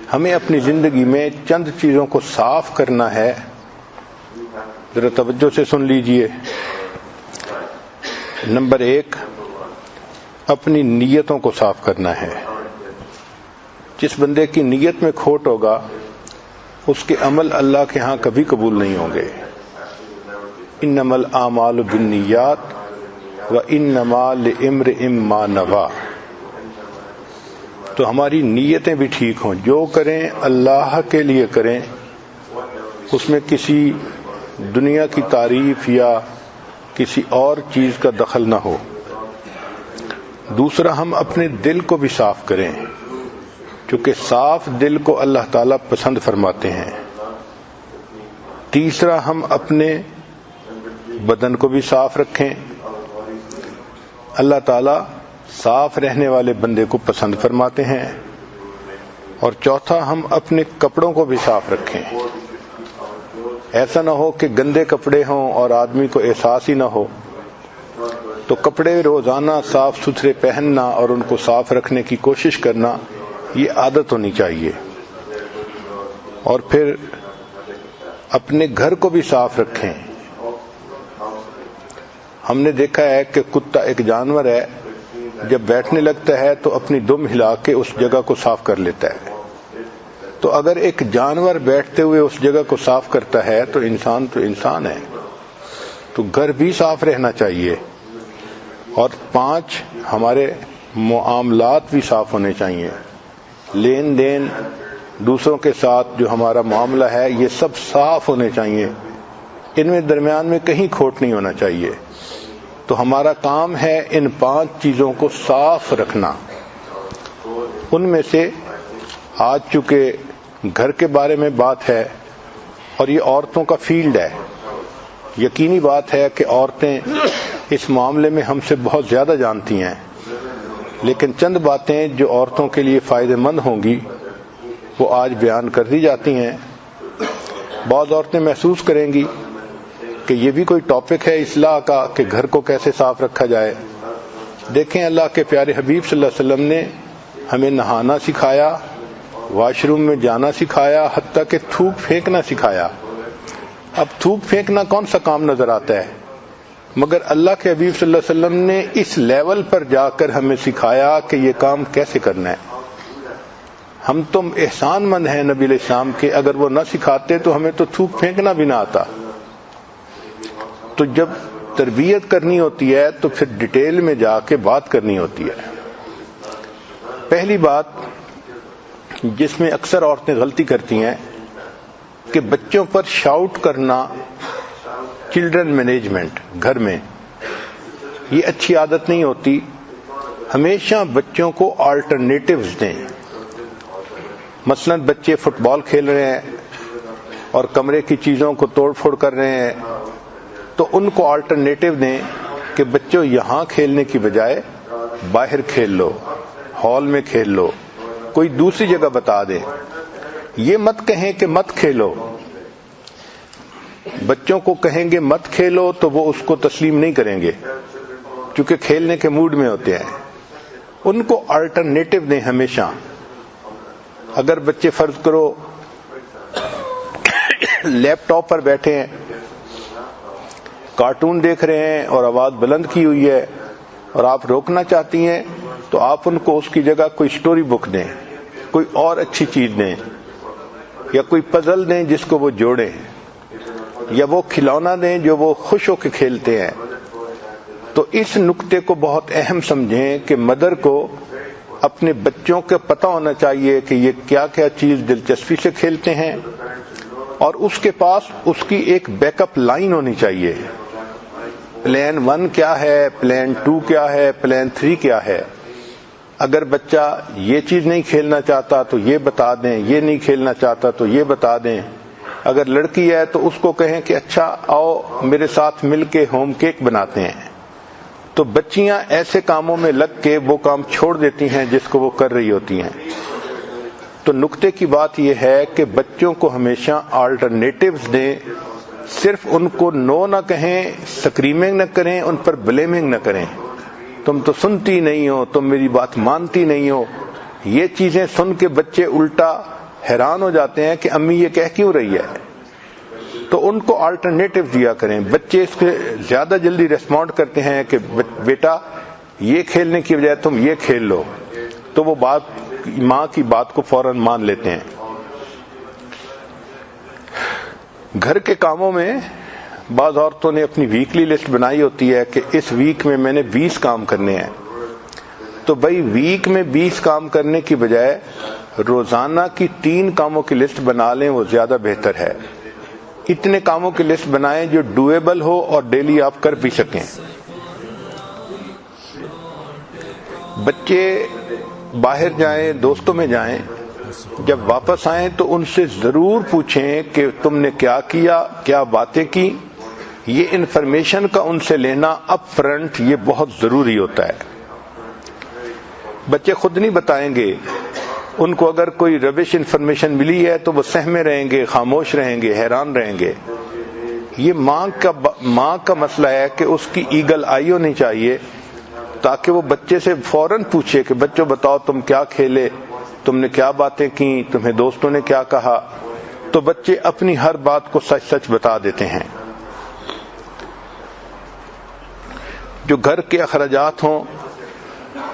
ہمیں اپنی زندگی میں چند چیزوں کو صاف کرنا ہے. ذرا توجہ سے سن لیجئے. نمبر 1، اپنی نیتوں کو صاف کرنا ہے. جس بندے کی نیت میں کھوٹ ہوگا اس کے عمل اللہ کے ہاں کبھی قبول نہیں ہوں گے. انما الاعمال بالنیات وانما لامرئ ما نوى. تو ہماری نیتیں بھی ٹھیک ہوں، جو کریں اللہ کے لیے کریں، اس میں کسی دنیا کی تعریف یا کسی اور چیز کا دخل نہ ہو. دوسرا، ہم اپنے دل کو بھی صاف کریں، چونکہ صاف دل کو اللہ تعالیٰ پسند فرماتے ہیں. تیسرا، ہم اپنے بدن کو بھی صاف رکھیں. اللہ تعالیٰ صاف رہنے والے بندے کو پسند فرماتے ہیں. اور چوتھا، ہم اپنے کپڑوں کو بھی صاف رکھیں. ایسا نہ ہو کہ گندے کپڑے ہوں اور آدمی کو احساس ہی نہ ہو. تو کپڑے روزانہ صاف ستھرے پہننا اور ان کو صاف رکھنے کی کوشش کرنا، یہ عادت ہونی چاہیے. اور پھر اپنے گھر کو بھی صاف رکھیں. ہم نے دیکھا ہے کہ کتا ایک جانور ہے، جب بیٹھنے لگتا ہے تو اپنی دم ہلا کے اس جگہ کو صاف کر لیتا ہے. تو اگر ایک جانور بیٹھتے ہوئے اس جگہ کو صاف کرتا ہے تو انسان ہے. تو گھر بھی صاف رہنا چاہیے. اور 5، ہمارے معاملات بھی صاف ہونے چاہیے. لین دین دوسروں کے ساتھ جو ہمارا معاملہ ہے یہ سب صاف ہونے چاہیے. ان میں درمیان میں کہیں کھوٹ نہیں ہونا چاہیے. تو ہمارا کام ہے ان 5 چیزوں کو صاف رکھنا. ان میں سے آج چونکہ گھر کے بارے میں بات ہے اور یہ عورتوں کا فیلڈ ہے، یقینی بات ہے کہ عورتیں اس معاملے میں ہم سے بہت زیادہ جانتی ہیں. لیکن چند باتیں جو عورتوں کے لیے فائدہ مند ہوں گی وہ آج بیان کر دی جاتی ہیں. بعض عورتیں محسوس کریں گی کہ یہ بھی کوئی ٹاپک ہے اصلاح کا کہ گھر کو کیسے صاف رکھا جائے. دیکھیں، اللہ کے پیارے حبیب صلی اللہ علیہ وسلم نے ہمیں نہانا سکھایا، واش روم میں جانا سکھایا، حتیٰ کہ تھوک پھینکنا سکھایا. اب تھوک پھینکنا کون سا کام نظر آتا ہے، مگر اللہ کے حبیب صلی اللہ علیہ وسلم نے اس لیول پر جا کر ہمیں سکھایا کہ یہ کام کیسے کرنا ہے. ہم تم احسان مند ہیں نبی علیہ السلام کے، اگر وہ نہ سکھاتے تو ہمیں تو تھوک پھینکنا بھی نہ آتا. تو جب تربیت کرنی ہوتی ہے تو پھر ڈیٹیل میں جا کے بات کرنی ہوتی ہے. پہلی بات جس میں اکثر عورتیں غلطی کرتی ہیں کہ بچوں پر شاؤٹ کرنا، چلڈرن مینجمنٹ گھر میں، یہ اچھی عادت نہیں ہوتی. ہمیشہ بچوں کو آلٹرنیٹیوز دیں. مثلا بچے فٹ بال کھیل رہے ہیں اور کمرے کی چیزوں کو توڑ پھوڑ کر رہے ہیں تو ان کو آلٹرنیٹیو دیں کہ بچوں یہاں کھیلنے کی بجائے باہر کھیل لو، ہال میں کھیل لو، کوئی دوسری جگہ بتا دیں. یہ مت کہیں کہ مت کھیلو. بچوں کو کہیں گے مت کھیلو تو وہ اس کو تسلیم نہیں کریں گے کیونکہ کھیلنے کے موڈ میں ہوتے ہیں. ان کو آلٹرنیٹیو دیں ہمیشہ. اگر بچے فرض کرو لیپ ٹاپ پر بیٹھے ہیں، کارٹون دیکھ رہے ہیں اور آواز بلند کی ہوئی ہے اور آپ روکنا چاہتی ہیں تو آپ ان کو اس کی جگہ کوئی سٹوری بک دیں، کوئی اور اچھی چیز دیں، یا کوئی پزل دیں جس کو وہ جوڑیں، یا وہ کھلونا دیں جو وہ خوش ہو کے کھیلتے ہیں. تو اس نکتے کو بہت اہم سمجھیں کہ مدر کو اپنے بچوں کا پتہ ہونا چاہیے کہ یہ کیا کیا چیز دلچسپی سے کھیلتے ہیں، اور اس کے پاس اس کی ایک بیک اپ لائن ہونی چاہیے. پلان 1 کیا ہے، پلان 2 کیا ہے، پلان 3 کیا ہے. اگر بچہ یہ چیز نہیں کھیلنا چاہتا تو یہ بتا دیں، یہ نہیں کھیلنا چاہتا تو یہ بتا دیں. اگر لڑکی ہے تو اس کو کہیں کہ اچھا آؤ میرے ساتھ مل کے ہوم کیک بناتے ہیں. تو بچیاں ایسے کاموں میں لگ کے وہ کام چھوڑ دیتی ہیں جس کو وہ کر رہی ہوتی ہیں. تو نکتے کی بات یہ ہے کہ بچوں کو ہمیشہ آلٹرنیٹیوز دیں. صرف ان کو نو نہ کہیں، سکریمنگ نہ کریں، ان پر بلیمنگ نہ کریں. تم تو سنتی نہیں ہو، تم میری بات مانتی نہیں ہو. یہ چیزیں سن کے بچے الٹا حیران ہو جاتے ہیں کہ امی یہ کہہ کیوں رہی ہے، تو ان کو آلٹرنیٹو دیا کریں. بچے اس کے زیادہ جلدی ریسپونڈ کرتے ہیں کہ بیٹا یہ کھیلنے کی بجائے تم یہ کھیل لو، تو وہ ماں کی بات کو فوراً مان لیتے ہیں. گھر کے کاموں میں بعض عورتوں نے اپنی ویکلی لسٹ بنائی ہوتی ہے کہ اس ویک میں میں نے 20 کام کرنے ہیں. تو بھائی ویک میں 20 کام کرنے کی بجائے روزانہ کی 3 کاموں کی لسٹ بنا لیں، وہ زیادہ بہتر ہے. اتنے کاموں کی لسٹ بنائیں جو ڈویبل ہو اور ڈیلی آپ کر بھی سکیں. بچے باہر جائیں، دوستوں میں جائیں، جب واپس آئیں تو ان سے ضرور پوچھیں کہ تم نے کیا کیا، کیا باتیں کی. یہ انفارمیشن کا ان سے لینا اپ فرنٹ یہ بہت ضروری ہوتا ہے. بچے خود نہیں بتائیں گے، ان کو اگر کوئی ربش انفارمیشن ملی ہے تو وہ سہمے رہیں گے، خاموش رہیں گے، حیران رہیں گے. یہ ماں کا مسئلہ ہے کہ اس کی ایگل آئی ہونی چاہیے تاکہ وہ بچے سے فوراً پوچھے کہ بچوں بتاؤ تم کیا کھیلے، تم نے کیا باتیں کی، تمہیں دوستوں نے کیا کہا. تو بچے اپنی ہر بات کو سچ سچ بتا دیتے ہیں. جو گھر کے اخراجات ہوں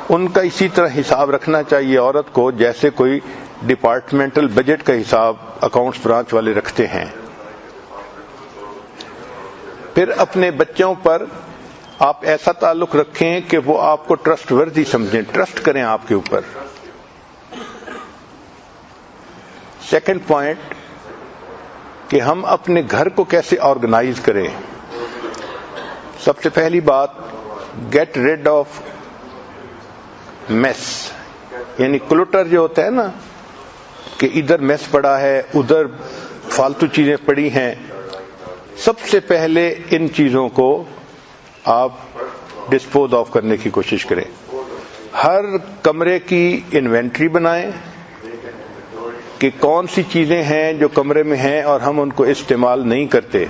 ان کا اسی طرح حساب رکھنا چاہیے عورت کو جیسے کوئی ڈپارٹمنٹل بجٹ کا حساب اکاؤنٹس برانچ والے رکھتے ہیں. پھر اپنے بچوں پر آپ ایسا تعلق رکھیں کہ وہ آپ کو ٹرسٹ وردی سمجھیں، ٹرسٹ کریں آپ کے اوپر. سیکنڈ پوائنٹ کہ ہم اپنے گھر کو کیسے آرگنائز کریں. سب سے پہلی بات گیٹ ریڈ آف میس، یعنی کلوٹر جو ہوتا ہے نا کہ ادھر میس پڑا ہے، ادھر فالتو چیزیں پڑی ہیں. سب سے پہلے ان چیزوں کو آپ ڈسپوز آف کرنے کی کوشش کریں. ہر کمرے کی انوینٹری بنائیں کہ کون سی چیزیں ہیں جو کمرے میں ہیں اور ہم ان کو استعمال نہیں کرتے،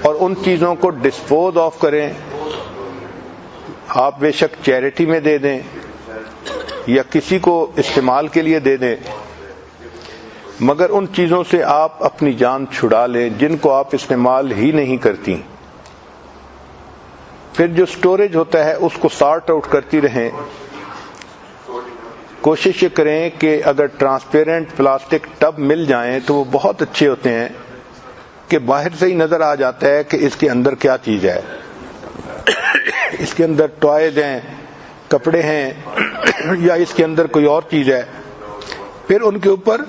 اور ان چیزوں کو ڈسپوز آف کریں. آپ بے شک چیریٹی میں دے دیں یا کسی کو استعمال کے لیے دے دیں، مگر ان چیزوں سے آپ اپنی جان چھڑا لیں جن کو آپ استعمال ہی نہیں کرتی. پھر جو سٹوریج ہوتا ہے اس کو سارٹ آؤٹ کرتی رہیں. کوشش یہ کریں کہ اگر ٹرانسپیرنٹ پلاسٹک ٹب مل جائیں تو وہ بہت اچھے ہوتے ہیں کہ باہر سے ہی نظر آ جاتا ہے کہ اس کے اندر کیا چیز ہے. اس کے اندر ٹوائز ہیں، کپڑے ہیں، یا اس کے اندر کوئی اور چیز ہے. پھر ان کے اوپر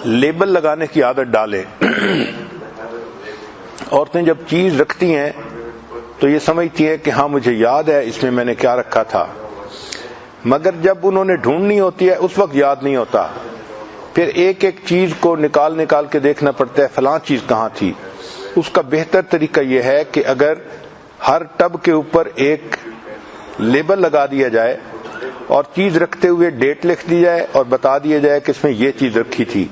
لیبل لگانے کی عادت ڈالیں. عورتیں جب چیز رکھتی ہیں تو یہ سمجھتی ہیں کہ ہاں مجھے یاد ہے اس میں میں نے کیا رکھا تھا، مگر جب انہوں نے ڈھونڈنی ہوتی ہے اس وقت یاد نہیں ہوتا. پھر ایک ایک چیز کو نکال کے دیکھنا پڑتا ہے فلاں چیز کہاں تھی. اس کا بہتر طریقہ یہ ہے کہ اگر ہر ٹب کے اوپر ایک لیبل لگا دیا جائے اور چیز رکھتے ہوئے ڈیٹ لکھ دی جائے اور بتا دیا جائے کہ اس میں یہ چیز رکھی تھی،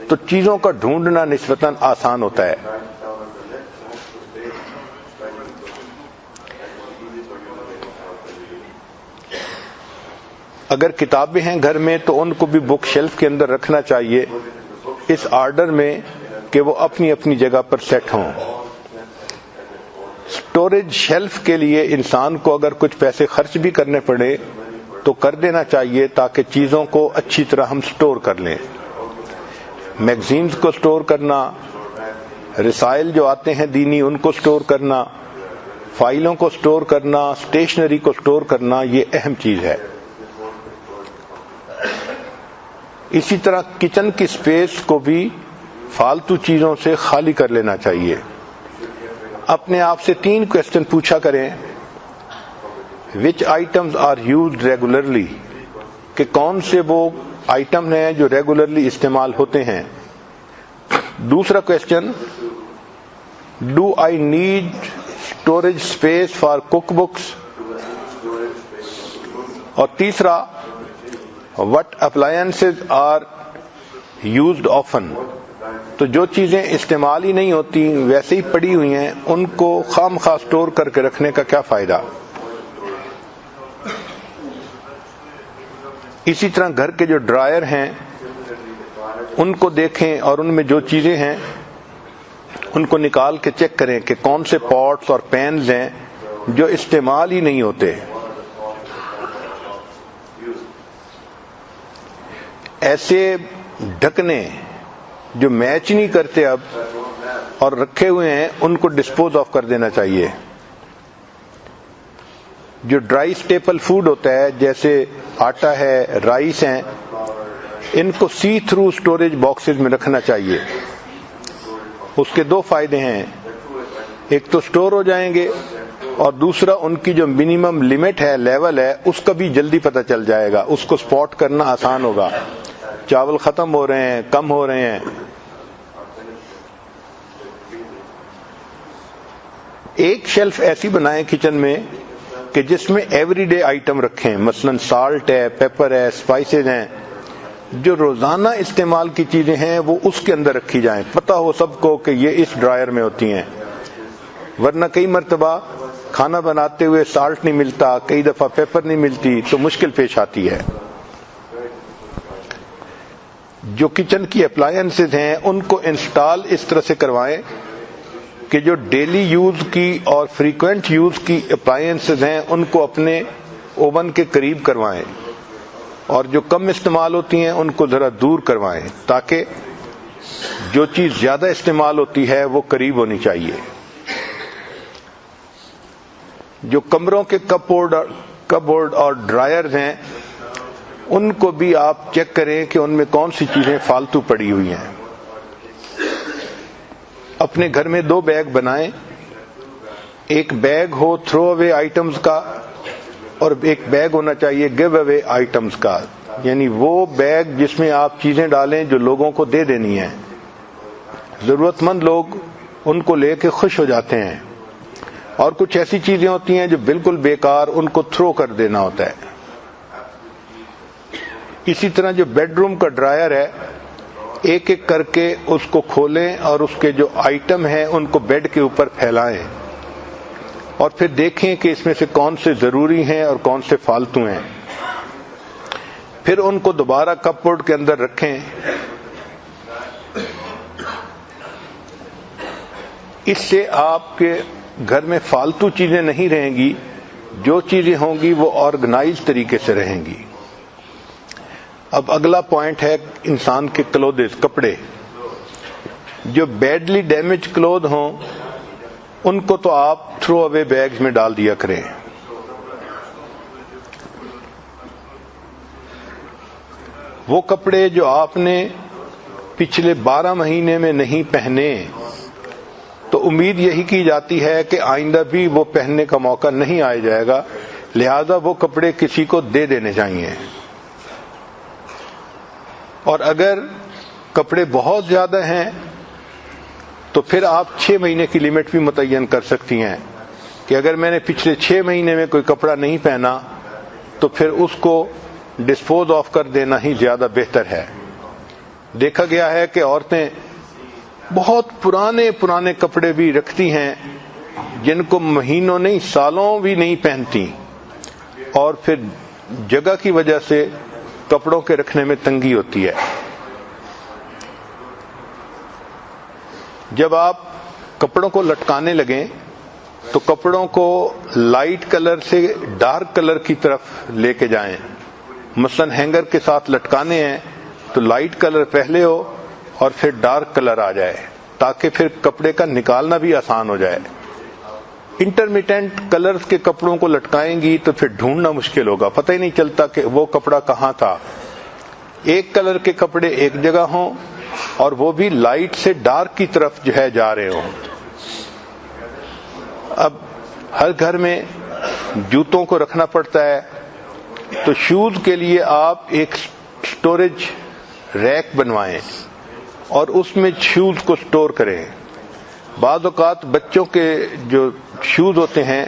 تو چیزوں کا ڈھونڈنا نسبتاً آسان ہوتا ہے. اگر کتابیں ہیں گھر میں تو ان کو بھی بک شیلف کے اندر رکھنا چاہیے اس آرڈر میں کہ وہ اپنی اپنی جگہ پر سیٹ ہوں. سٹوریج شیلف کے لیے انسان کو اگر کچھ پیسے خرچ بھی کرنے پڑے تو کر دینا چاہیے تاکہ چیزوں کو اچھی طرح ہم سٹور کر لیں. میگزینز کو سٹور کرنا، رسائل جو آتے ہیں دینی ان کو سٹور کرنا، فائلوں کو سٹور کرنا، اسٹیشنری کو سٹور کرنا، یہ اہم چیز ہے. اسی طرح کچن کی سپیس کو بھی فالتو چیزوں سے خالی کر لینا چاہیے. اپنے آپ سے 3 کوسچن پوچھا کریں. وچ آئٹمز آر یوزڈ ریگولرلی، کہ کون سے وہ آئٹم ہیں جو ریگولرلی استعمال ہوتے ہیں. دوسرا question, do I need storage space for cook books. اور تیسرا، what appliances are used often. تو جو چیزیں استعمال ہی نہیں ہوتی ویسے ہی پڑی ہوئی ہیں ان کو خام خواہ اسٹور کر کے رکھنے کا کیا فائدہ. اسی طرح گھر کے جو ڈرائر ہیں ان کو دیکھیں اور ان میں جو چیزیں ہیں ان کو نکال کے چیک کریں کہ کون سے پاٹس اور پینز ہیں جو استعمال ہی نہیں ہوتے. ایسے ڈھکنے جو میچ نہیں کرتے اب اور رکھے ہوئے ہیں ان کو ڈسپوز آف کر دینا چاہیے. جو ڈرائی اسٹیپل فوڈ ہوتا ہے جیسے آٹا ہے، رائس ہیں، ان کو سی تھرو اسٹوریج باکسز میں رکھنا چاہیے. اس کے دو فائدے ہیں، ایک تو سٹور ہو جائیں گے اور دوسرا ان کی جو منیمم لمٹ ہے، لیول ہے، اس کا بھی جلدی پتہ چل جائے گا، اس کو سپاٹ کرنا آسان ہوگا. چاول ختم ہو رہے ہیں، کم ہو رہے ہیں. ایک شیلف ایسی بنائیں کچن میں کہ جس میں ایوری ڈے آئٹم رکھیں، مثلا سالٹ ہے، پیپر ہے، اسپائسز ہیں، جو روزانہ استعمال کی چیزیں ہیں وہ اس کے اندر رکھی جائیں، پتہ ہو سب کو کہ یہ اس ڈرائر میں ہوتی ہیں. ورنہ کئی مرتبہ کھانا بناتے ہوئے سالٹ نہیں ملتا، کئی دفعہ پیپر نہیں ملتی، تو مشکل پیش آتی ہے. جو کچن کی اپلائنسز ہیں ان کو انسٹال اس طرح سے کروائیں کہ جو ڈیلی یوز کی اور فریکوینٹ یوز کی اپلائنسز ہیں ان کو اپنے اوون کے قریب کروائیں، اور جو کم استعمال ہوتی ہیں ان کو ذرا دور کروائیں، تاکہ جو چیز زیادہ استعمال ہوتی ہے وہ قریب ہونی چاہیے. جو کمروں کے کپ بورڈ اور ڈرائرز ہیں ان کو بھی آپ چیک کریں کہ ان میں کون سی چیزیں فالتو پڑی ہوئی ہیں. اپنے گھر میں 2 بیگ بنائیں، ایک بیگ ہو تھرو اوے آئٹمز کا اور ایک بیگ ہونا چاہیے گیو اوے آئٹمز کا، یعنی وہ بیگ جس میں آپ چیزیں ڈالیں جو لوگوں کو دے دینی ہیں. ضرورت مند لوگ ان کو لے کے خوش ہو جاتے ہیں، اور کچھ ایسی چیزیں ہوتی ہیں جو بالکل بیکار، ان کو تھرو کر دینا ہوتا ہے. اسی طرح جو بیڈ روم کا ڈرائر ہے، ایک ایک کر کے اس کو کھولیں اور اس کے جو آئٹم ہیں ان کو بیڈ کے اوپر پھیلائیں، اور پھر دیکھیں کہ اس میں سے کون سے ضروری ہیں اور کون سے فالتو ہیں. پھر ان کو دوبارہ کپ بورڈ کے اندر رکھیں. اس سے آپ کے گھر میں فالتو چیزیں نہیں رہیں گی، جو چیزیں ہوں گی وہ آرگنائز طریقے سے رہیں گی. اب اگلا پوائنٹ ہے انسان کے کلودز، کپڑے. جو بیڈلی ڈیمیج کلوتھ ہوں ان کو تو آپ تھرو اوے بیگز میں ڈال دیا کریں. وہ کپڑے جو آپ نے پچھلے 12 مہینے میں نہیں پہنے تو امید یہی کی جاتی ہے کہ آئندہ بھی وہ پہننے کا موقع نہیں آیا جائے گا، لہذا وہ کپڑے کسی کو دے دینے چاہیے. اور اگر کپڑے بہت زیادہ ہیں تو پھر آپ 6 مہینے کی لمٹ بھی متعین کر سکتی ہیں کہ اگر میں نے پچھلے 6 مہینے میں کوئی کپڑا نہیں پہنا تو پھر اس کو ڈسپوز آف کر دینا ہی زیادہ بہتر ہے. دیکھا گیا ہے کہ عورتیں بہت پرانے کپڑے بھی رکھتی ہیں جن کو مہینوں نہیں سالوں بھی نہیں پہنتی، اور پھر جگہ کی وجہ سے کپڑوں کے رکھنے میں تنگی ہوتی ہے. جب آپ کپڑوں کو لٹکانے لگیں تو کپڑوں کو لائٹ کلر سے ڈارک کلر کی طرف لے کے جائیں. مثلا ہینگر کے ساتھ لٹکانے ہیں تو لائٹ کلر پہلے ہو اور پھر ڈارک کلر آ جائے، تاکہ پھر کپڑے کا نکالنا بھی آسان ہو جائے. انٹرمیٹنٹ کلرز کے کپڑوں کو لٹکائیں گی تو پھر ڈھونڈنا مشکل ہوگا، پتہ ہی نہیں چلتا کہ وہ کپڑا کہاں تھا. ایک کلر کے کپڑے ایک جگہ ہوں اور وہ بھی لائٹ سے ڈارک کی طرف جو ہے جا رہے ہوں. اب ہر گھر میں جوتوں کو رکھنا پڑتا ہے، تو شوز کے لیے آپ ایک سٹوریج ریک بنوائیں اور اس میں شوز کو سٹور کریں. بعض اوقات بچوں کے جو شوز ہوتے ہیں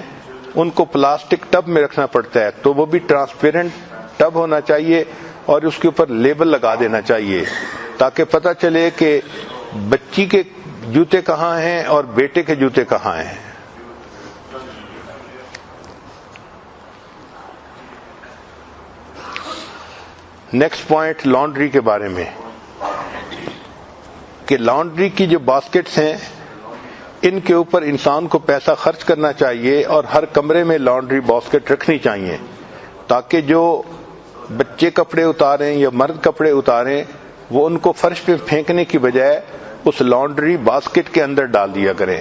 ان کو پلاسٹک ٹب میں رکھنا پڑتا ہے، تو وہ بھی ٹرانسپیرنٹ ٹب ہونا چاہیے اور اس کے اوپر لیبل لگا دینا چاہیے تاکہ پتہ چلے کہ بچی کے جوتے کہاں ہیں اور بیٹے کے جوتے کہاں ہیں. نیکسٹ پوائنٹ لانڈری کے بارے میں، کہ لانڈری کی جو باسکٹس ہیں ان کے اوپر انسان کو پیسہ خرچ کرنا چاہیے اور ہر کمرے میں لانڈری باسکٹ رکھنی چاہیے، تاکہ جو بچے کپڑے اتاریں یا مرد کپڑے اتاریں وہ ان کو فرش پہ پھینکنے کی بجائے اس لانڈری باسکٹ کے اندر ڈال دیا کریں،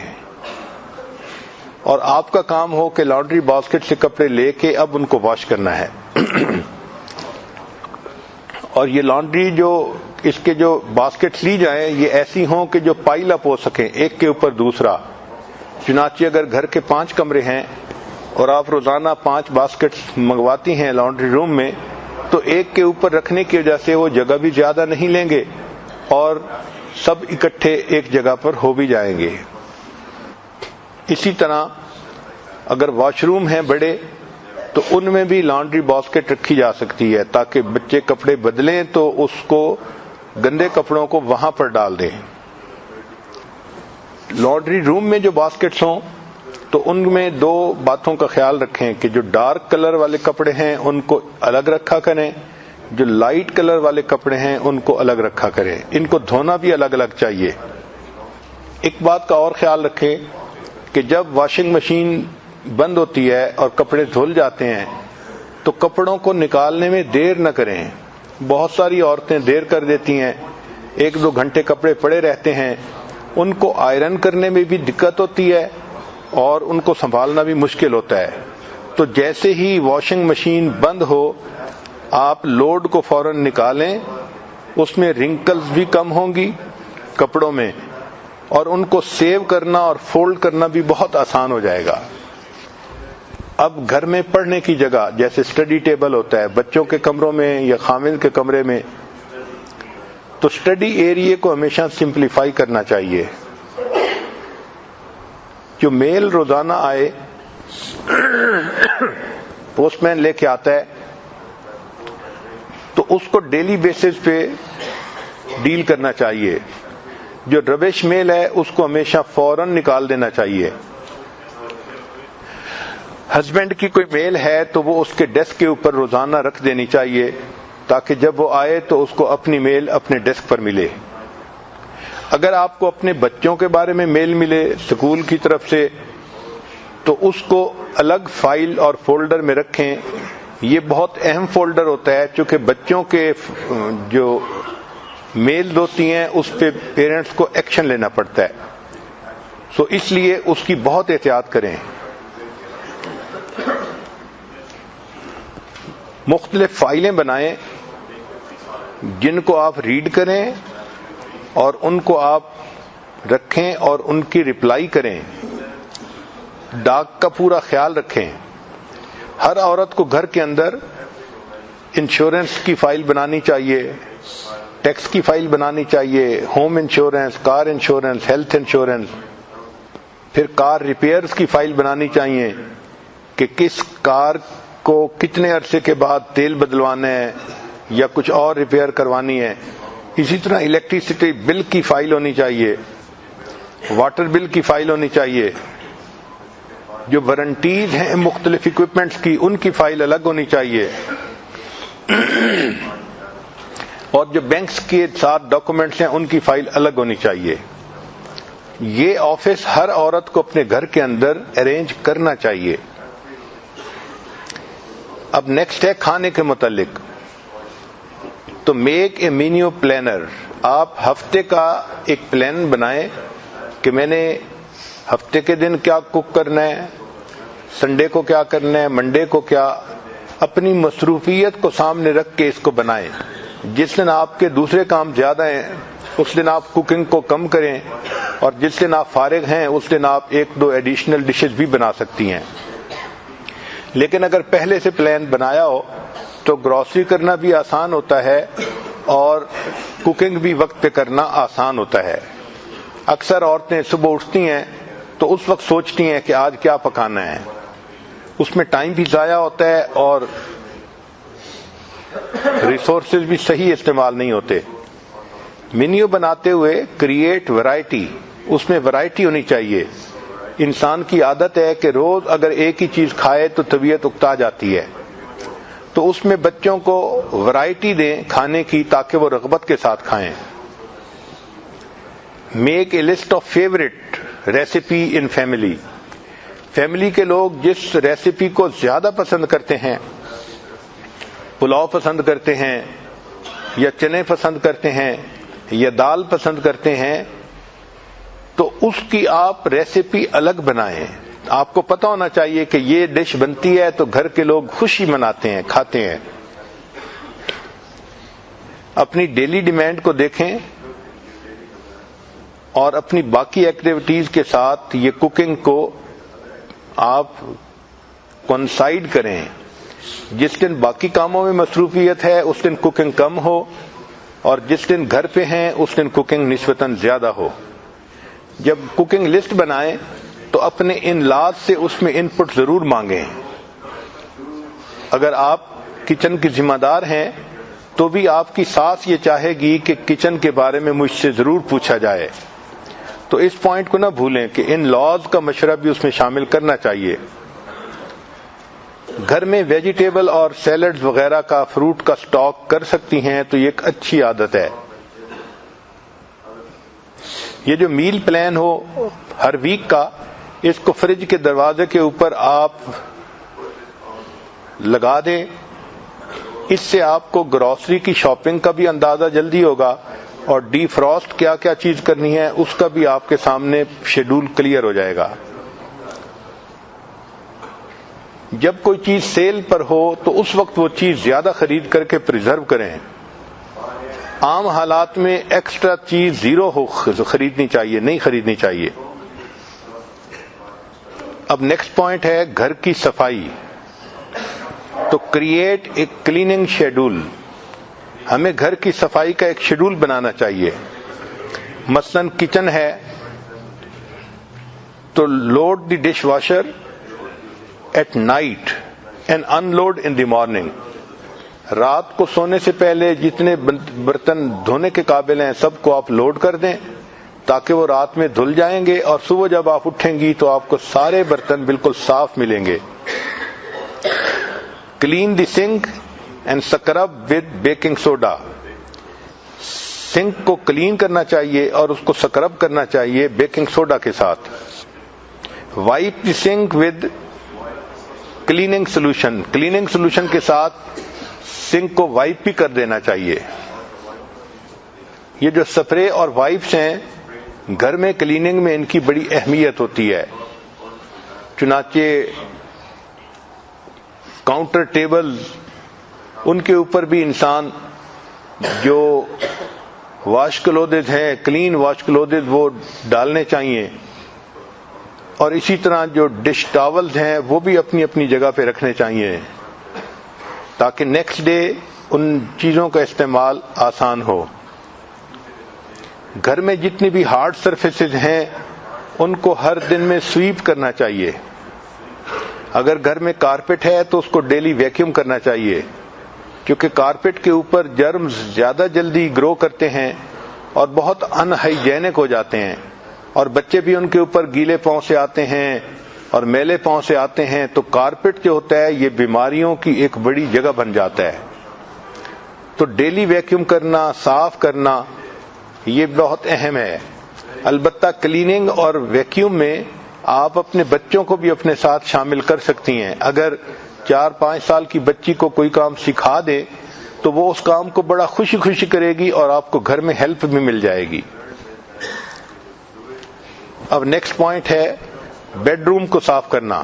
اور آپ کا کام ہو کہ لانڈری باسکٹ سے کپڑے لے کے اب ان کو واش کرنا ہے۔ اور یہ لانڈری جو اس کے جو باسکٹس لی جائیں یہ ایسی ہوں کہ جو پائل اپ ہو سکیں ایک کے اوپر دوسرا، چنانچہ اگر گھر کے 5 کمرے ہیں اور آپ روزانہ 5 باسکٹس منگواتی ہیں لانڈری روم میں، تو ایک کے اوپر رکھنے کی وجہ سے وہ جگہ بھی زیادہ نہیں لیں گے اور سب اکٹھے ایک جگہ پر ہو بھی جائیں گے۔ اسی طرح اگر واش روم ہیں بڑے تو ان میں بھی لانڈری باسکٹ رکھی جا سکتی ہے، تاکہ بچے کپڑے بدلیں تو اس کو گندے کپڑوں کو وہاں پر ڈال دیں۔ لانڈری روم میں جو باسکٹس ہوں تو ان میں 2 باتوں کا خیال رکھیں کہ جو ڈارک کلر والے کپڑے ہیں ان کو الگ رکھا کریں، جو لائٹ کلر والے کپڑے ہیں ان کو الگ رکھا کریں، ان کو دھونا بھی الگ الگ چاہیے۔ ایک بات کا اور خیال رکھیں کہ جب واشنگ مشین بند ہوتی ہے اور کپڑے دھل جاتے ہیں تو کپڑوں کو نکالنے میں دیر نہ کریں۔ بہت ساری عورتیں دیر کر دیتی ہیں، 1-2 گھنٹے کپڑے پڑے رہتے ہیں، ان کو آئرن کرنے میں بھی دقت ہوتی ہے اور ان کو سنبھالنا بھی مشکل ہوتا ہے۔ تو جیسے ہی واشنگ مشین بند ہو آپ لوڈ کو فوراً نکالیں، اس میں رنکلز بھی کم ہوں گی کپڑوں میں، اور ان کو سیو کرنا اور فولڈ کرنا بھی بہت آسان ہو جائے گا۔ اب گھر میں پڑھنے کی جگہ جیسے اسٹڈی ٹیبل ہوتا ہے بچوں کے کمروں میں یا خامند کے کمرے میں، تو اسٹڈی ایریے کو ہمیشہ سمپلیفائی کرنا چاہیے۔ جو میل روزانہ آئے پوسٹ مین لے کے آتا ہے تو اس کو ڈیلی بیسس پہ ڈیل کرنا چاہیے۔ جو ربش میل ہے اس کو ہمیشہ فوراً نکال دینا چاہیے۔ ہسبینڈ کی کوئی میل ہے تو وہ اس کے ڈیسک کے اوپر روزانہ رکھ دینی چاہیے، تاکہ جب وہ آئے تو اس کو اپنی میل اپنے ڈیسک پر ملے۔ اگر آپ کو اپنے بچوں کے بارے میں میل ملے اسکول کی طرف سے تو اس کو الگ فائل اور فولڈر میں رکھیں۔ یہ بہت اہم فولڈر ہوتا ہے، چونکہ بچوں کے جو میل ہوتی ہیں اس پہ پیرنٹس کو ایکشن لینا پڑتا ہے، سو اس لیے اس کی بہت احتیاط کریں۔ مختلف فائلیں بنائیں جن کو آپ ریڈ کریں اور ان کو آپ رکھیں اور ان کی رپلائی کریں۔ ڈاک کا پورا خیال رکھیں۔ ہر عورت کو گھر کے اندر انشورنس کی فائل بنانی چاہیے، ٹیکس کی فائل بنانی چاہیے، home insurance, car insurance, health insurance, پھر کار ریپیئرز کی فائل بنانی چاہیے کہ کس کار کو کتنے عرصے کے بعد تیل بدلوانا ہے یا کچھ اور ریپیئر کروانی ہے۔ اسی طرح الیکٹریسٹی بل کی فائل ہونی چاہیے، واٹر بل کی فائل ہونی چاہیے، جو وارنٹیز ہیں مختلف اکوپمنٹس کی ان کی فائل الگ ہونی چاہیے، اور جو بینکس کے ساتھ ڈاکومنٹس ہیں ان کی فائل الگ ہونی چاہیے۔ یہ آفس ہر عورت کو اپنے گھر کے اندر ارینج کرنا چاہیے۔ اب نیکسٹ ہے کھانے کے متعلق، تو میک اے مینیو پلانر۔ آپ ہفتے کا ایک پلان بنائیں کہ میں نے ہفتے کے دن کیا کوک کرنا ہے، سنڈے کو کیا کرنا ہے، منڈے کو کیا، اپنی مصروفیت کو سامنے رکھ کے اس کو بنائیں۔ جس دن آپ کے دوسرے کام زیادہ ہیں اس دن آپ کوکنگ کو کم کریں، اور جس دن آپ فارغ ہیں اس دن آپ 1-2 ایڈیشنل ڈشز بھی بنا سکتی ہیں۔ لیکن اگر پہلے سے پلان بنایا ہو تو گروسری کرنا بھی آسان ہوتا ہے اور کوکنگ بھی وقت پہ کرنا آسان ہوتا ہے۔ اکثر عورتیں صبح اٹھتی ہیں تو اس وقت سوچتی ہیں کہ آج کیا پکانا ہے، اس میں ٹائم بھی ضائع ہوتا ہے اور ریسورسز بھی صحیح استعمال نہیں ہوتے۔ مینیو بناتے ہوئے کریٹ ورائٹی، اس میں ورائٹی ہونی چاہیے۔ انسان کی عادت ہے کہ روز اگر ایک ہی چیز کھائے تو طبیعت اکتا جاتی ہے، تو اس میں بچوں کو ورائٹی دیں کھانے کی تاکہ وہ رغبت کے ساتھ کھائیں. Make a list of favourite recipe in family. Family کے لوگ جس ریسیپی کو زیادہ پسند کرتے ہیں، پلاؤ پسند کرتے ہیں یا چنے پسند کرتے ہیں یا دال پسند کرتے ہیں، تو اس کی آپ ریسیپی الگ بنائیں. آپ کو پتہ ہونا چاہیے کہ یہ ڈش بنتی ہے تو گھر کے لوگ خوشی مناتے ہیں، کھاتے ہیں. اپنی ڈیلی ڈیمانڈ کو دیکھیں اور اپنی باقی ایکٹیویٹیز کے ساتھ یہ کوکنگ کو آپ کنسائڈ کریں. جس دن باقی کاموں میں مصروفیت ہے اس دن کوکنگ کم ہو، اور جس دن گھر پہ ہیں اس دن کوکنگ نسبتاً زیادہ ہو. جب کوکنگ لسٹ بنائیں تو اپنے ان لاز سے اس میں ان پٹ ضرور مانگیں. اگر آپ کچن کی ذمہ دار ہیں تو بھی آپ کی ساس یہ چاہے گی کہ کچن کے بارے میں مجھ سے ضرور پوچھا جائے. تو اس پوائنٹ کو نہ بھولیں کہ ان لاز کا مشورہ بھی اس میں شامل کرنا چاہیے. گھر میں ویجیٹیبل اور سیلڈز وغیرہ کا، فروٹ کا سٹاک کر سکتی ہیں تو یہ ایک اچھی عادت ہے. یہ جو میل پلان ہو ہر ویک کا، اس کو فریج کے دروازے کے اوپر آپ لگا دیں. اس سے آپ کو گروسری کی شاپنگ کا بھی اندازہ جلدی ہوگا، اور ڈی فراسٹ کیا کیا چیز کرنی ہے اس کا بھی آپ کے سامنے شیڈول کلیئر ہو جائے گا. جب کوئی چیز سیل پر ہو تو اس وقت وہ چیز زیادہ خرید کر کے پریزرو کریں. عام حالات میں ایکسٹرا چیز زیرو ہو خریدنی چاہیے، نہیں خریدنی چاہیے. اب نیکسٹ پوائنٹ ہے گھر کی صفائی. تو کریٹ اے کلیننگ شیڈول. ہمیں گھر کی صفائی کا ایک شیڈول بنانا چاہیے. مثلاً کچن ہے تو load the dishwasher at night and unload in the morning. رات کو سونے سے پہلے جتنے برتن دھونے کے قابل ہیں سب کو آپ لوڈ کر دیں تاکہ وہ رات میں دھل جائیں گے، اور صبح جب آپ اٹھیں گی تو آپ کو سارے برتن بالکل صاف ملیں گے. Clean the sink and scrub with baking soda. Sink کو کلین کرنا چاہیے اور اس کو سکرب کرنا چاہیے بیکنگ سوڈا کے ساتھ. Wipe the sink with cleaning solution. Cleaning solution کے ساتھ سنک کو وائپ بھی کر دینا چاہیے. یہ جو سپرے اور وائپس ہیں گھر میں کلیننگ میں ان کی بڑی اہمیت ہوتی ہے. چنانچہ کاؤنٹر ٹیبل ان کے اوپر بھی انسان جو واش کلوتھز ہیں، کلین واش کلوتھز وہ ڈالنے چاہیے، اور اسی طرح جو ڈش ٹاولز ہیں وہ بھی اپنی اپنی جگہ پہ رکھنے چاہیے تاکہ نیکسٹ ڈے ان چیزوں کا استعمال آسان ہو. گھر میں جتنی بھی ہارڈ سرفیسز ہیں ان کو ہر دن میں سویپ کرنا چاہیے. اگر گھر میں کارپیٹ ہے تو اس کو ڈیلی ویکیوم کرنا چاہیے، کیونکہ کارپیٹ کے اوپر جرمز زیادہ جلدی گرو کرتے ہیں اور بہت ان ہائیجینک ہو جاتے ہیں، اور بچے بھی ان کے اوپر گیلے پاؤں سے آتے ہیں اور میلے پاؤں سے آتے ہیں. تو کارپیٹ جو ہوتا ہے یہ بیماریوں کی ایک بڑی جگہ بن جاتا ہے. تو ڈیلی ویکیوم کرنا، صاف کرنا یہ بہت اہم ہے. البتہ کلیننگ اور ویکیوم میں آپ اپنے بچوں کو بھی اپنے ساتھ شامل کر سکتی ہیں. اگر 4-5 سال کی بچی کو کوئی کام سکھا دے تو وہ اس کام کو بڑا خوشی خوشی کرے گی اور آپ کو گھر میں ہیلپ بھی مل جائے گی. اب نیکسٹ پوائنٹ ہے بیڈ روم کو صاف کرنا.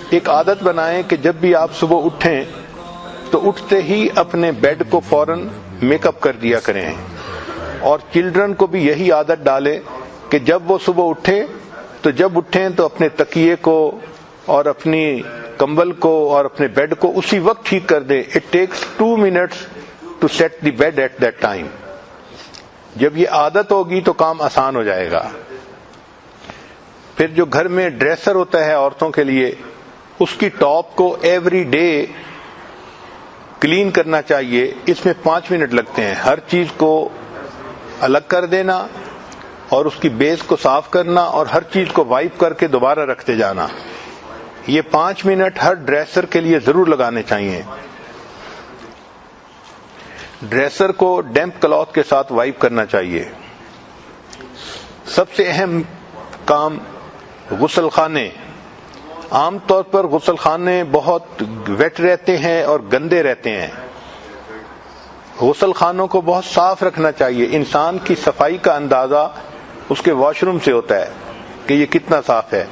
ایک عادت بنائیں کہ جب بھی آپ صبح اٹھیں تو اٹھتے ہی اپنے بیڈ کو فوراً میک اپ کر دیا کریں، اور چلڈرن کو بھی یہی عادت ڈالیں کہ جب وہ صبح اٹھیں تو اپنے تکیے کو اور اپنی کمبل کو اور اپنے بیڈ کو اسی وقت ٹھیک کر دیں. It takes 2 minutes to set the bed at that time. جب یہ عادت ہوگی تو کام آسان ہو جائے گا. پھر جو گھر میں ڈریسر ہوتا ہے عورتوں کے لیے، اس کی ٹاپ کو ایوری ڈے کلین کرنا چاہیے. اس میں 5 منٹ لگتے ہیں. ہر چیز کو الگ کر دینا اور اس کی بیس کو صاف کرنا اور ہر چیز کو وائپ کر کے دوبارہ رکھتے جانا. یہ 5 منٹ ہر ڈریسر کے لیے ضرور لگانے چاہیے. ڈریسر کو ڈیمپ کلاتھ کے ساتھ وائپ کرنا چاہیے. سب سے اہم کام غسل خانے. عام طور پر غسل خانے بہت ویٹ رہتے ہیں اور گندے رہتے ہیں. غسل خانوں کو بہت صاف رکھنا چاہیے. انسان کی صفائی کا اندازہ اس کے واش روم سے ہوتا ہے کہ یہ کتنا صاف ہے.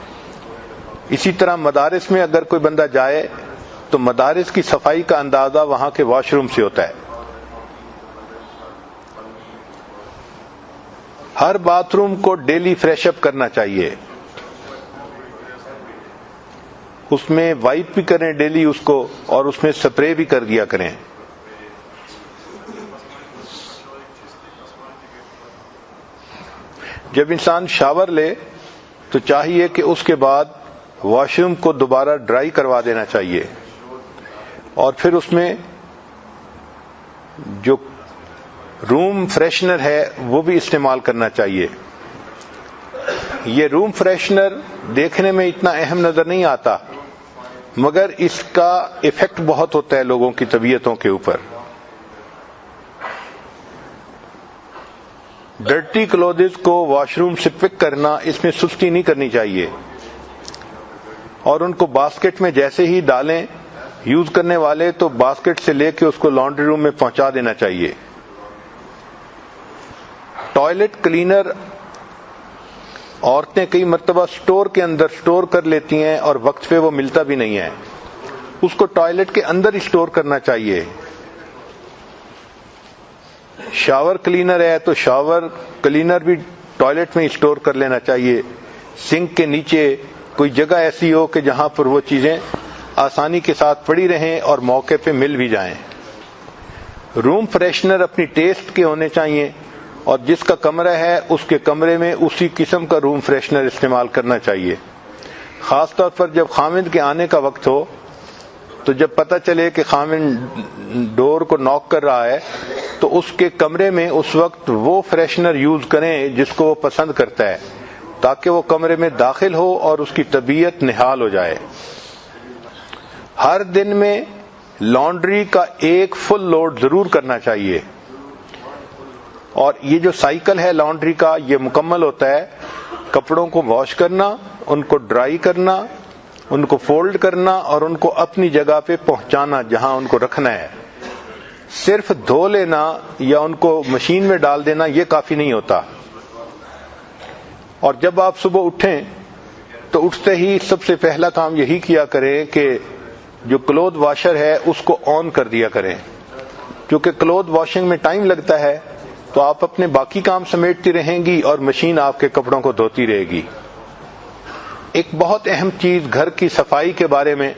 اسی طرح مدارس میں اگر کوئی بندہ جائے تو مدارس کی صفائی کا اندازہ وہاں کے واش روم سے ہوتا ہے. ہر باتھ روم کو ڈیلی فریش اپ کرنا چاہیے. اس میں وائپ بھی کریں ڈیلی اس کو, اور اس میں سپرے بھی کر دیا کریں. جب انسان شاور لے تو چاہیے کہ اس کے بعد واش روم کو دوبارہ ڈرائی کروا دینا چاہیے, اور پھر اس میں جو روم فریشنر ہے وہ بھی استعمال کرنا چاہیے. یہ روم فریشنر دیکھنے میں اتنا اہم نظر نہیں آتا, مگر اس کا ایفیکٹ بہت ہوتا ہے لوگوں کی طبیعتوں کے اوپر. ڈرٹی کلوتھز کو واش روم سے پک کرنا, اس میں سستی نہیں کرنی چاہیے, اور ان کو باسکٹ میں جیسے ہی ڈالیں یوز کرنے والے تو باسکٹ سے لے کے اس کو لانڈری روم میں پہنچا دینا چاہیے. ٹوائلٹ کلینر عورتیں کئی مرتبہ سٹور کے اندر سٹور کر لیتی ہیں اور وقت پہ وہ ملتا بھی نہیں ہے. اس کو ٹوائلٹ کے اندر ہی سٹور کرنا چاہیے. شاور کلینر ہے تو شاور کلینر بھی ٹوائلٹ میں ہی سٹور کر لینا چاہیے. سنک کے نیچے کوئی جگہ ایسی ہو کہ جہاں پر وہ چیزیں آسانی کے ساتھ پڑی رہیں اور موقع پہ مل بھی جائیں. روم فریشنر اپنی ٹیسٹ کے ہونے چاہیے, اور جس کا کمرہ ہے اس کے کمرے میں اسی قسم کا روم فریشنر استعمال کرنا چاہیے. خاص طور پر جب خامند کے آنے کا وقت ہو تو جب پتہ چلے کہ خامند ڈور کو ناک کر رہا ہے تو اس کے کمرے میں اس وقت وہ فریشنر یوز کریں جس کو وہ پسند کرتا ہے, تاکہ وہ کمرے میں داخل ہو اور اس کی طبیعت نہال ہو جائے. ہر دن میں لانڈری کا ایک فل لوڈ ضرور کرنا چاہیے, اور یہ جو سائیکل ہے لانڈری کا یہ مکمل ہوتا ہے کپڑوں کو واش کرنا, ان کو ڈرائی کرنا, ان کو فولڈ کرنا, اور ان کو اپنی جگہ پہ پہنچانا جہاں ان کو رکھنا ہے. صرف دھو لینا یا ان کو مشین میں ڈال دینا یہ کافی نہیں ہوتا. اور جب آپ صبح اٹھیں تو اٹھتے ہی سب سے پہلا کام یہی کیا کریں کہ جو کلوتھ واشر ہے اس کو آن کر دیا کریں, کیونکہ کلوتھ واشنگ میں ٹائم لگتا ہے تو آپ اپنے باقی کام سمیٹتی رہیں گی اور مشین آپ کے کپڑوں کو دھوتی رہے گی. ایک بہت اہم چیز گھر کی صفائی کے بارے میں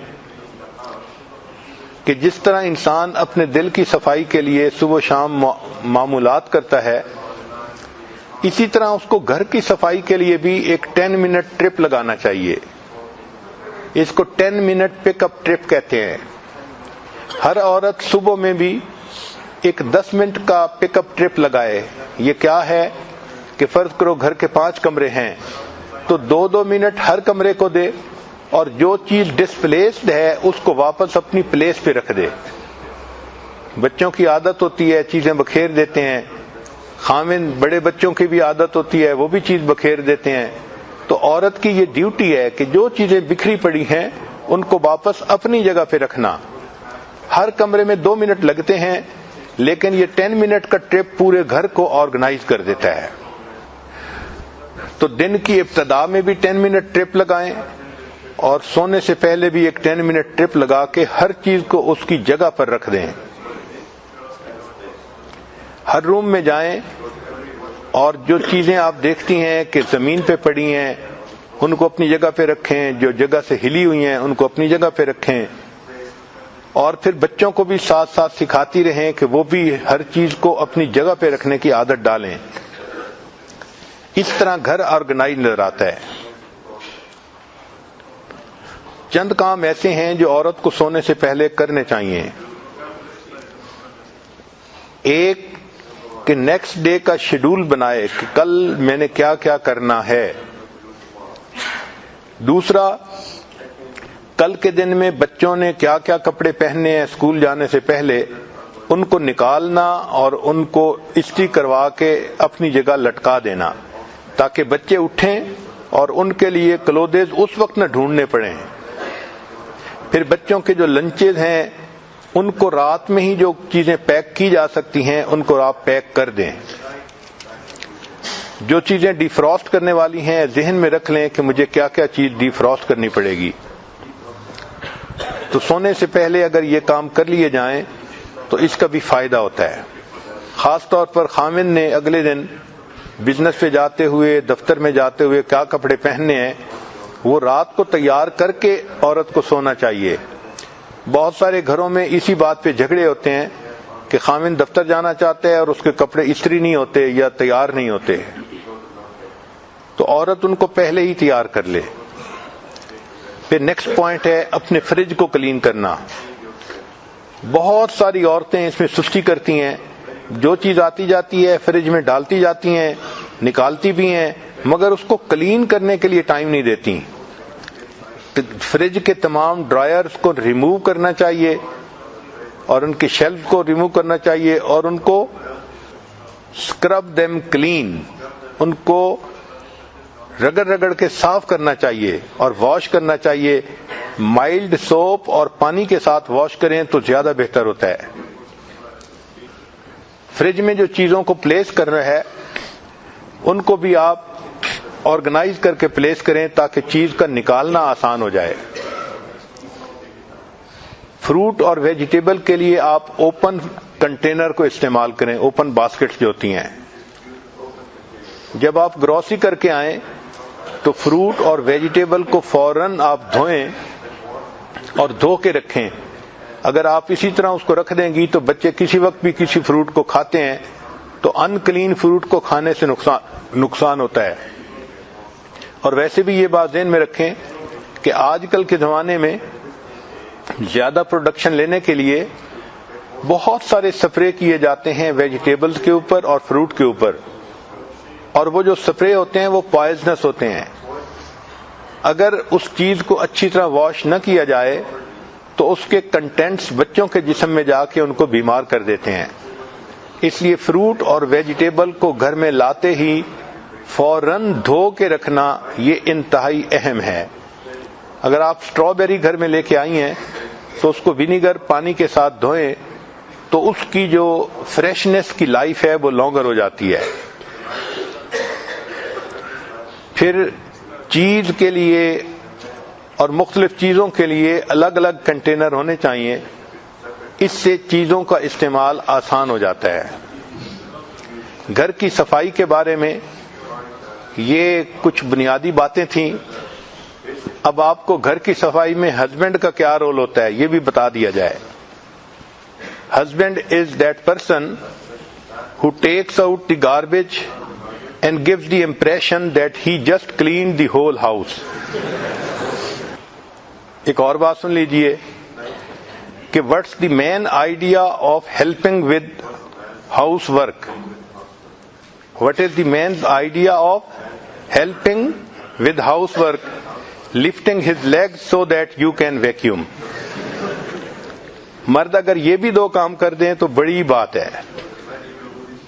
کہ جس طرح انسان اپنے دل کی صفائی کے لیے صبح و شام معمولات کرتا ہے, اسی طرح اس کو گھر کی صفائی کے لیے بھی ایک 10 منٹ ٹرپ لگانا چاہیے. اس کو 10 منٹ پک اپ ٹرپ کہتے ہیں. ہر عورت صبح میں بھی ایک 10 منٹ کا پک اپ ٹرپ لگائے. یہ کیا ہے کہ فرض کرو گھر کے 5 کمرے ہیں تو 2-2 منٹ ہر کمرے کو دے, اور جو چیز ڈسپلیسڈ ہے اس کو واپس اپنی پلیس پہ رکھ دے. بچوں کی عادت ہوتی ہے چیزیں بکھیر دیتے ہیں, خامند بڑے بچوں کی بھی عادت ہوتی ہے وہ بھی چیز بکھیر دیتے ہیں. تو عورت کی یہ ڈیوٹی ہے کہ جو چیزیں بکھری پڑی ہیں ان کو واپس اپنی جگہ پہ رکھنا. ہر کمرے میں 2 منٹ لگتے ہیں, لیکن یہ 10 منٹ کا ٹرپ پورے گھر کو آرگنائز کر دیتا ہے. تو دن کی ابتدا میں بھی 10 منٹ ٹرپ لگائیں, اور سونے سے پہلے بھی ایک 10 منٹ ٹرپ لگا کے ہر چیز کو اس کی جگہ پر رکھ دیں. ہر روم میں جائیں اور جو چیزیں آپ دیکھتی ہیں کہ زمین پہ پڑی ہیں ان کو اپنی جگہ پہ رکھیں, جو جگہ سے ہلی ہوئی ہیں ان کو اپنی جگہ پہ رکھیں, اور پھر بچوں کو بھی ساتھ ساتھ سکھاتی رہیں کہ وہ بھی ہر چیز کو اپنی جگہ پہ رکھنے کی عادت ڈالیں. اس طرح گھر آرگنائز نظر آتا ہے. چند کام ایسے ہیں جو عورت کو سونے سے پہلے کرنے چاہیے. ایک کہ نیکسٹ ڈے کا شیڈول بنائے کہ کل میں نے کیا کیا کرنا ہے. دوسرا کل کے دن میں بچوں نے کیا کیا کپڑے پہننے ہیں اسکول جانے سے پہلے، ان کو نکالنا اور ان کو استری کروا کے اپنی جگہ لٹکا دینا تاکہ بچے اٹھیں اور ان کے لیے کلودز اس وقت نہ ڈھونڈنے پڑیں۔ پھر بچوں کے جو لنچز ہیں ان کو رات میں ہی جو چیزیں پیک کی جا سکتی ہیں ان کو آپ پیک کر دیں۔ جو چیزیں ڈی فراسٹ کرنے والی ہیں ذہن میں رکھ لیں کہ مجھے کیا کیا چیز ڈی فراسٹ کرنی پڑے گی۔ تو سونے سے پہلے اگر یہ کام کر لیے جائیں تو اس کا بھی فائدہ ہوتا ہے۔ خاص طور پر خامن نے اگلے دن بزنس پہ جاتے ہوئے، دفتر میں جاتے ہوئے کیا کپڑے پہننے ہیں وہ رات کو تیار کر کے عورت کو سونا چاہیے۔ بہت سارے گھروں میں اسی بات پہ جھگڑے ہوتے ہیں کہ خامن دفتر جانا چاہتا ہے اور اس کے کپڑے استری نہیں ہوتے یا تیار نہیں ہوتے، تو عورت ان کو پہلے ہی تیار کر لے۔ پھر نیکسٹ پوائنٹ ہے اپنے فریج کو کلین کرنا۔ بہت ساری عورتیں اس میں سستی کرتی ہیں، جو چیز آتی جاتی ہے فریج میں ڈالتی جاتی ہیں، نکالتی بھی ہیں، مگر اس کو کلین کرنے کے لیے ٹائم نہیں دیتی۔ فریج کے تمام ڈرائرز کو ریموو کرنا چاہیے اور ان کے شیلف کو ریموو کرنا چاہیے اور ان کو اسکرب دیم کلین، ان کو رگڑ رگڑ کے صاف کرنا چاہیے اور واش کرنا چاہیے۔ مائلڈ سوپ اور پانی کے ساتھ واش کریں تو زیادہ بہتر ہوتا ہے۔ فریج میں جو چیزوں کو پلیس کرنا ہے ان کو بھی آپ آرگنائز کر کے پلیس کریں تاکہ چیز کا نکالنا آسان ہو جائے۔ فروٹ اور ویجیٹیبل کے لیے آپ اوپن کنٹینر کو استعمال کریں، اوپن باسکٹس جو ہوتی ہیں۔ جب آپ گروسری کر کے آئیں تو فروٹ اور ویجیٹیبل کو فوراً آپ دھوئیں اور دھو کے رکھیں۔ اگر آپ اسی طرح اس کو رکھ دیں گی تو بچے کسی وقت بھی کسی فروٹ کو کھاتے ہیں تو ان کلین فروٹ کو کھانے سے نقصان ہوتا ہے۔ اور ویسے بھی یہ بات ذہن میں رکھیں کہ آج کل کے زمانے میں زیادہ پروڈکشن لینے کے لیے بہت سارے سپرے کیے جاتے ہیں ویجیٹیبلز کے اوپر اور فروٹ کے اوپر، اور وہ جو سپرے ہوتے ہیں وہ پوائزنس ہوتے ہیں۔ اگر اس چیز کو اچھی طرح واش نہ کیا جائے تو اس کے کنٹینٹس بچوں کے جسم میں جا کے ان کو بیمار کر دیتے ہیں۔ اس لیے فروٹ اور ویجیٹیبل کو گھر میں لاتے ہی فوراً دھو کے رکھنا یہ انتہائی اہم ہے۔ اگر آپ اسٹرابیری گھر میں لے کے آئی ہیں تو اس کو ونیگر پانی کے ساتھ دھوئیں تو اس کی جو فریشنس کی لائف ہے وہ لانگر ہو جاتی ہے۔ پھر چیز کے لیے اور مختلف چیزوں کے لیے الگ الگ کنٹینر ہونے چاہیے، اس سے چیزوں کا استعمال آسان ہو جاتا ہے۔ گھر کی صفائی کے بارے میں یہ کچھ بنیادی باتیں تھیں۔ اب آپ کو گھر کی صفائی میں ہسبینڈ کا کیا رول ہوتا ہے یہ بھی بتا دیا جائے۔ Husband is that person who takes out the garbage and gives the impression that he just cleaned the whole house. ایک اور بات سن لیجئے کہ what's the main idea of helping with housework? What is the main idea of helping with housework? Lifting his legs so that you can vacuum. مرد اگر یہ بھی دو کام کر دیں تو بڑی بات ہے۔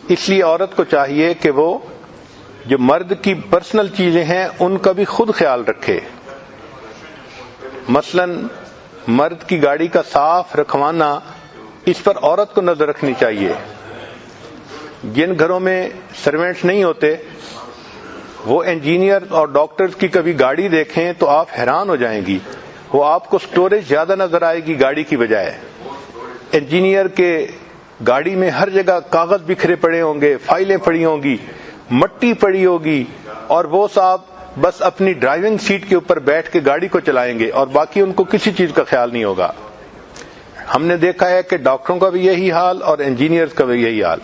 اس لیے عورت کو چاہیے کہ وہ جو مرد کی پرسنل چیزیں ہیں ان کا بھی خود خیال رکھے۔ مثلا مرد کی گاڑی کا صاف رکھوانا، اس پر عورت کو نظر رکھنی چاہیے۔ جن گھروں میں سروینٹس نہیں ہوتے وہ انجینئر اور ڈاکٹرز کی کبھی گاڑی دیکھیں تو آپ حیران ہو جائیں گی، وہ آپ کو سٹوریج زیادہ نظر آئے گی گاڑی کی بجائے۔ انجینئر کے گاڑی میں ہر جگہ کاغذ بکھرے پڑے ہوں گے، فائلیں پڑی ہوں گی، مٹی پڑی ہوگی، اور وہ صاحب بس اپنی ڈرائیونگ سیٹ کے اوپر بیٹھ کے گاڑی کو چلائیں گے اور باقی ان کو کسی چیز کا خیال نہیں ہوگا۔ ہم نے دیکھا ہے کہ ڈاکٹروں کا بھی یہی حال اور انجینئرز کا بھی یہی حال۔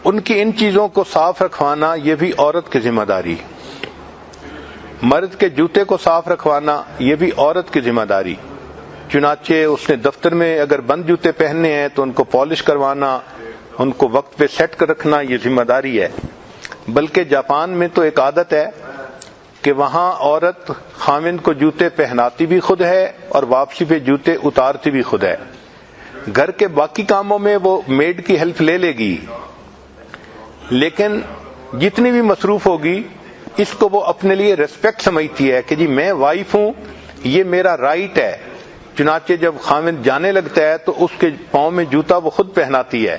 ان کی ان چیزوں کو صاف رکھوانا یہ بھی عورت کی ذمہ داری۔ مرد کے جوتے کو صاف رکھوانا یہ بھی عورت کی ذمہ داری۔ چنانچہ اس نے دفتر میں اگر بند جوتے پہننے ہیں تو ان کو پالش کروانا، ان کو وقت پہ سیٹ کر رکھنا یہ ذمہ داری ہے۔ بلکہ جاپان میں تو ایک عادت ہے کہ وہاں عورت خاوند کو جوتے پہناتی بھی خود ہے اور واپسی پہ جوتے اتارتی بھی خود ہے. گھر کے باقی کاموں میں وہ میڈ کی ہیلپ لے لے گی، لیکن جتنی بھی مصروف ہوگی اس کو وہ اپنے لیے ریسپیکٹ سمجھتی ہے کہ جی میں وائف ہوں، یہ میرا رائٹ ہے. چنانچہ جب خاوند جانے لگتا ہے تو اس کے پاؤں میں جوتا وہ خود پہناتی ہے،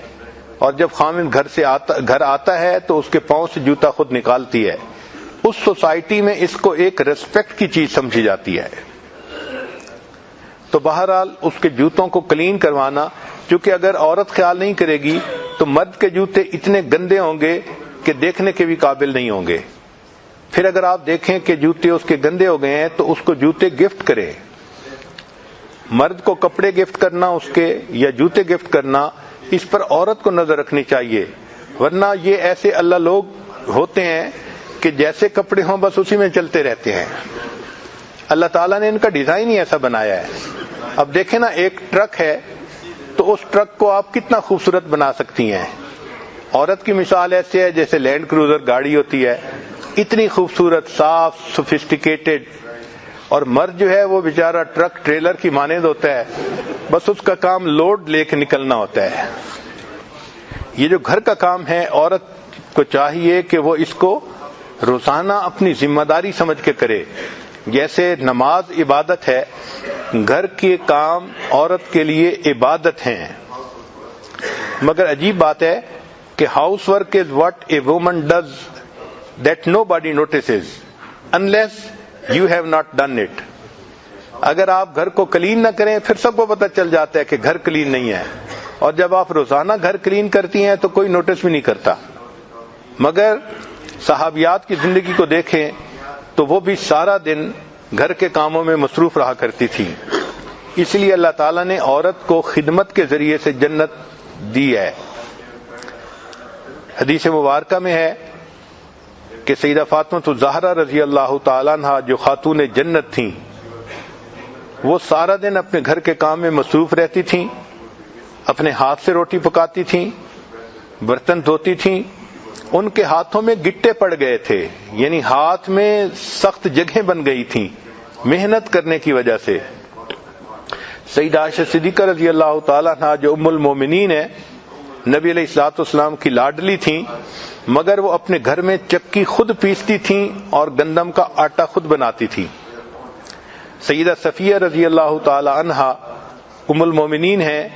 اور جب خاوند گھر آتا ہے تو اس کے پاؤں سے جوتا خود نکالتی ہے. اس سوسائٹی میں اس کو ایک ریسپیکٹ کی چیز سمجھی جاتی ہے. تو بہرحال اس کے جوتوں کو کلین کروانا، چونکہ اگر عورت خیال نہیں کرے گی تو مرد کے جوتے اتنے گندے ہوں گے کہ دیکھنے کے بھی قابل نہیں ہوں گے. پھر اگر آپ دیکھیں کہ جوتے اس کے گندے ہو گئے ہیں تو اس کو جوتے گفٹ کرے. مرد کو کپڑے گفٹ کرنا اس کے یا جوتے گفٹ کرنا، اس پر عورت کو نظر رکھنی چاہیے. ورنہ یہ ایسے اللہ لوگ ہوتے ہیں کہ جیسے کپڑے ہوں بس اسی میں چلتے رہتے ہیں. اللہ تعالیٰ نے ان کا ڈیزائن ہی ایسا بنایا ہے. اب دیکھیں نا، ایک ٹرک ہے تو اس ٹرک کو آپ کتنا خوبصورت بنا سکتی ہیں. عورت کی مثال ایسے ہے جیسے لینڈ کروزر گاڑی ہوتی ہے، اتنی خوبصورت، صاف، سوفسٹیکیٹڈ. اور مرد جو ہے وہ بیچارہ ٹرک ٹریلر کی مانند ہوتا ہے، بس اس کا کام لوڈ لے کے نکلنا ہوتا ہے. یہ جو گھر کا کام ہے، عورت کو چاہیے کہ وہ اس کو روزانہ اپنی ذمہ داری سمجھ کے کرے. جیسے نماز عبادت ہے، گھر کے کام عورت کے لیے عبادت ہیں. مگر عجیب بات ہے کہ house work is what a woman does that no body notices unless you have not done it. اگر آپ گھر کو کلین نہ کریں پھر سب کو پتہ چل جاتا ہے کہ گھر کلین نہیں ہے، اور جب آپ روزانہ گھر کلین کرتی ہیں تو کوئی نوٹس بھی نہیں کرتا. مگر صحابیات کی زندگی کو دیکھیں تو وہ بھی سارا دن گھر کے کاموں میں مصروف رہا کرتی تھی. اس لیے اللہ تعالیٰ نے عورت کو خدمت کے ذریعے سے جنت دی ہے. حدیث مبارکہ میں ہے کہ سیدہ فاطمہ الزہرا رضی اللہ تعالیٰ عنہ جو خاتون جنت تھیں، وہ سارا دن اپنے گھر کے کام میں مصروف رہتی تھیں، اپنے ہاتھ سے روٹی پکاتی تھیں، برتن دھوتی تھیں. ان کے ہاتھوں میں گٹے پڑ گئے تھے، یعنی ہاتھ میں سخت جگہیں بن گئی تھیں محنت کرنے کی وجہ سے. سیدہ عائشہ صدیقہ رضی اللہ تعالیٰ عنہ جو ام المومنین ہے، نبی علیہ الصلوۃ والسلام کی لاڈلی تھیں، مگر وہ اپنے گھر میں چکی خود پیستی تھیں اور گندم کا آٹا خود بناتی تھیں. سیدہ صفیہ رضی اللہ تعالی عنہا ام المومنین ہیں،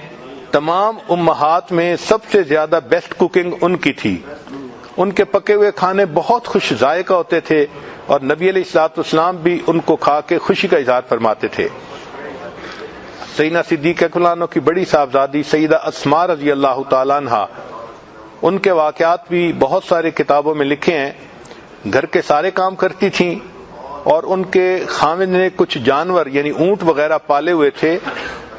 تمام امہات میں سب سے زیادہ بیسٹ کوکنگ ان کی تھی. ان کے پکے ہوئے کھانے بہت خوش ذائقہ ہوتے تھے اور نبی علیہ الصلوۃ والسلام بھی ان کو کھا کے خوشی کا اظہار فرماتے تھے. سیدنا صدیقہ عنہ کی بڑی صاحبزادی سیدہ اسماء رضی اللہ تعالی عنہا، ان کے واقعات بھی بہت سارے کتابوں میں لکھے ہیں. گھر کے سارے کام کرتی تھیں اور ان کے خاوند نے کچھ جانور یعنی اونٹ وغیرہ پالے ہوئے تھے،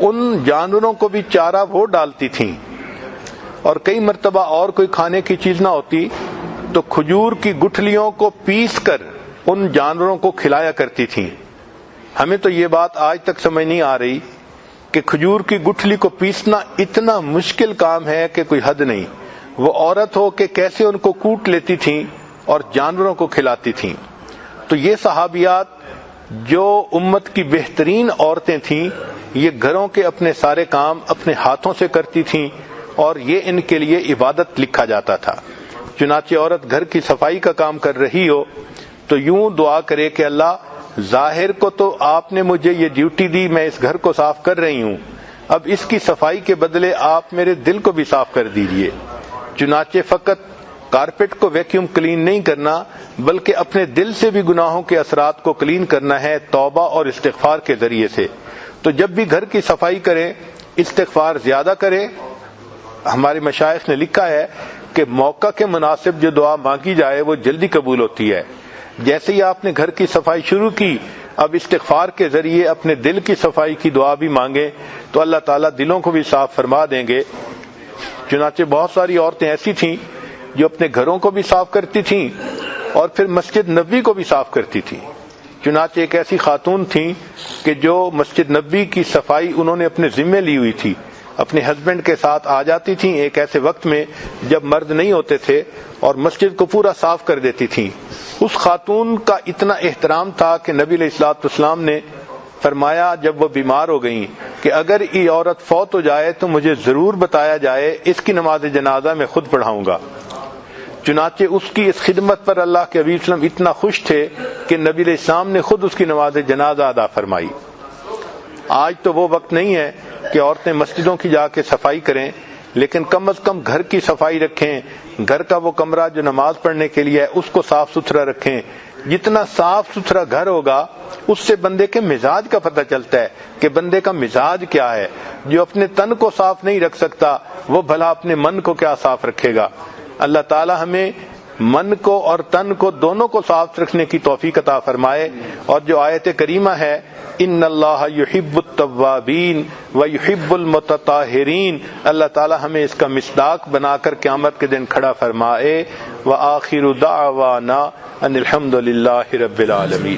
ان جانوروں کو بھی چارہ وہ ڈالتی تھیں. اور کئی مرتبہ اور کوئی کھانے کی چیز نہ ہوتی تو کھجور کی گٹھلیوں کو پیس کر ان جانوروں کو کھلایا کرتی تھیں. ہمیں تو یہ بات آج تک سمجھ نہیں آ رہی کہ کھجور کی گٹھلی کو پیسنا اتنا مشکل کام ہے کہ کوئی حد نہیں. وہ عورت ہو کہ کیسے ان کو کوٹ لیتی تھیں اور جانوروں کو کھلاتی تھیں. تو یہ صحابیات جو امت کی بہترین عورتیں تھیں، یہ گھروں کے اپنے سارے کام اپنے ہاتھوں سے کرتی تھیں اور یہ ان کے لیے عبادت لکھا جاتا تھا. چنانچہ عورت گھر کی صفائی کا کام کر رہی ہو تو یوں دعا کرے کہ اللہ، ظاہر کو تو آپ نے مجھے یہ ڈیوٹی دی، میں اس گھر کو صاف کر رہی ہوں، اب اس کی صفائی کے بدلے آپ میرے دل کو بھی صاف کر دیجئے. چنانچہ فقط کارپیٹ کو ویکیوم کلین نہیں کرنا بلکہ اپنے دل سے بھی گناہوں کے اثرات کو کلین کرنا ہے توبہ اور استغفار کے ذریعے سے. تو جب بھی گھر کی صفائی کریں استغفار زیادہ کریں. ہمارے مشائخ نے لکھا ہے کہ موقع کے مناسب جو دعا مانگی جائے وہ جلدی قبول ہوتی ہے. جیسے ہی آپ نے گھر کی صفائی شروع کی، اب استغفار کے ذریعے اپنے دل کی صفائی کی دعا بھی مانگیں تو اللہ تعالیٰ دلوں کو بھی صاف فرما دیں گے. چنانچہ بہت ساری عورتیں ایسی تھیں جو اپنے گھروں کو بھی صاف کرتی تھیں اور پھر مسجد نبوی کو بھی صاف کرتی تھیں. چنانچہ ایک ایسی خاتون تھیں کہ جو مسجد نبوی کی صفائی انہوں نے اپنے ذمے لی ہوئی تھی. اپنے ہسبینڈ کے ساتھ آ جاتی تھیں ایک ایسے وقت میں جب مرد نہیں ہوتے تھے، اور مسجد کو پورا صاف کر دیتی تھیں۔ اس خاتون کا اتنا احترام تھا کہ نبی علیہ الصلوۃ والسلام نے فرمایا جب وہ بیمار ہو گئیں کہ اگر یہ عورت فوت ہو جائے تو مجھے ضرور بتایا جائے، اس کی نماز جنازہ میں خود پڑھاؤں گا۔ چنانچہ اس کی اس خدمت پر اللہ کے حبیب صلی اللہ علیہ وسلم اتنا خوش تھے کہ نبی علیہ السلام نے خود اس کی نماز جنازہ ادا فرمائی۔ آج تو وہ وقت نہیں ہے کہ عورتیں مسجدوں کی جا کے صفائی کریں، لیکن کم از کم گھر کی صفائی رکھیں، گھر کا وہ کمرہ جو نماز پڑھنے کے لیے ہے اس کو صاف ستھرا رکھیں۔ جتنا صاف ستھرا گھر ہوگا اس سے بندے کے مزاج کا پتہ چلتا ہے کہ بندے کا مزاج کیا ہے۔ جو اپنے تن کو صاف نہیں رکھ سکتا وہ بھلا اپنے من کو کیا صاف رکھے گا۔ اللہ تعالی ہمیں من کو اور تن کو دونوں کو صاف رکھنے کی توفیق عطا فرمائے۔ اور جو آیت کریمہ ہے ان اللہ یحب التوابین ویحب المتطہرین، اللہ تعالی ہمیں اس کا مصداق بنا کر قیامت کے دن کھڑا فرمائے۔ وآخر دعوانا ان الحمد للہ رب العالمین۔